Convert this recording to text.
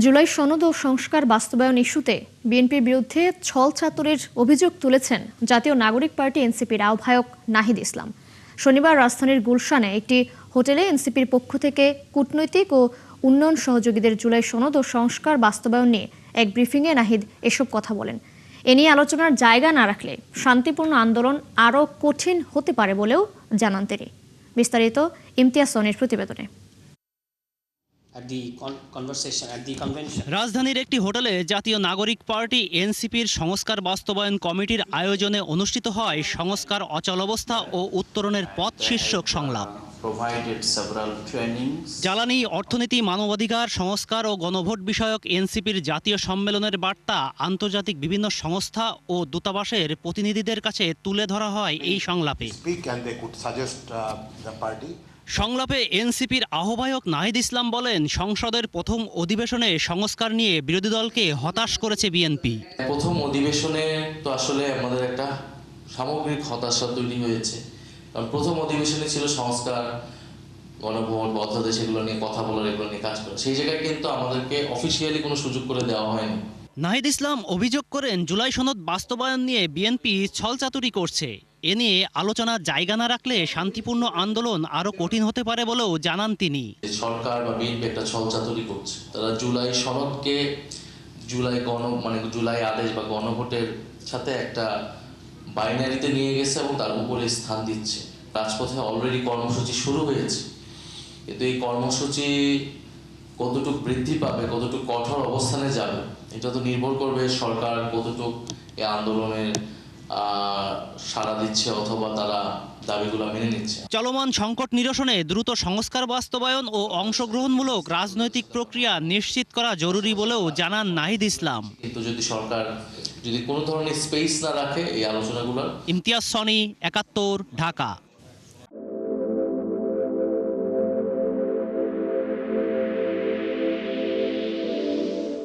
জুলাই সনদ ও সংস্কার বাস্তবায়ন ইস্যুতে বিএনপির বিরুদ্ধে ছলচাতুরির অভিযোগ তুলেছেন জাতীয় নাগরিক পার্টি এনসিপির আহ্বায়ক নাহিদ ইসলাম। শনিবার রাজধানীর গুলশানে একটি হোটেলে এনসিপির পক্ষ থেকে কূটনৈতিক ও উন্নয়ন সহযোগীদের জুলাই সনদ ও সংস্কার বাস্তবায়ন নিয়ে এক ব্রিফিংয়ে নাহিদ এসব কথা বলেন। এ নিয়ে আলোচনার জায়গা না রাখলে শান্তিপূর্ণ আন্দোলন আরও কঠিন হতে পারে বলেও জানান তিনি। বিস্তারিত ইমতিয়াজ সোনির প্রতিবেদনে। রাজধানীর একটি হোটেলে জাতীয় নাগরিক পার্টি এনসিপির সংস্কার বাস্তবায়ন কমিটির আয়োজনে অনুষ্ঠিত হয় সংস্কার অচলাবস্থা ও উত্তরণের পথ শীর্ষক সংলাপ। জ্বালানি, অর্থনীতি, মানবাধিকার, সংস্কার ও গণভোট বিষয়ক এনসিপির জাতীয় সম্মেলনের বার্তা আন্তর্জাতিক বিভিন্ন সংস্থা ও দূতাবাসের প্রতিনিধিদের কাছে তুলে ধরা হয় এই সংলাপে। সংলাপে এনসিপির আহ্বায়ক নাহিদ ইসলাম বলেন, সংসদের প্রথম অধিবেশনে সংস্কার নিয়ে বিরোধী দলকে হতাশ করেছে বিএনপি। প্রথম অধিবেশনে তো আসলে আমাদের একটা সামগ্রিক হতাশা তৈরি হয়েছে, কারণ প্রথম অধিবেশনে ছিল সংস্কার, গণভোট, অধ্যাদেশ, এগুলো নিয়ে কথা বলার, এগুলো নিয়ে কাজ করা। সেই জায়গায় কিন্তু আমাদেরকে অফিসিয়ালি কোনো সুযোগ করে দেওয়া হয়নি। নাহিদ ইসলাম অভিযোগ করেন, জুলাই সনদ বাস্তবায়ন নিয়ে বিএনপি ছলচাতুরি করছে। এ নিয়ে আলোচনার জায়গা না রাখলে শান্তিপূর্ণ আন্দোলন আরো কঠিন হতে পারে বলেও জানান তিনি। সরকার বা বিএনপি একটা ছলচাতুরি করছে। তারা জুলাই সনদকে জুলাই আদেশ বা গণভোটের সাথে একটা বাইনারিতে নিয়ে গেছে এবং তার উপরে স্থান দিচ্ছে। রাজপথে অলরেডি কর্মসূচি শুরু হয়েছে, কিন্তু এই কর্মসূচি কতটুকু বৃদ্ধি পাবে, কতটুকু কঠোর অবস্থানে যাবে, এটা তো নির্ভর করবে সরকার কতটুকু এই আন্দোলনের সাড়া দিচ্ছে অথবা তারা দাবিগুলো মেনে নিচ্ছে। চলমান সংকট নিরসনে দ্রুত সংস্কার বাস্তবায়ন ও অংশগ্রহণমূলক রাজনৈতিক প্রক্রিয়া নিশ্চিত করা জরুরি বলেও জানান নাহিদ ইসলাম। কিন্তু যদি সরকার কোনো ধরনের স্পেস না রাখে এই আলোচনাগুলোর। ইমতিয়াজ সনি, ৭১, ঢাকা।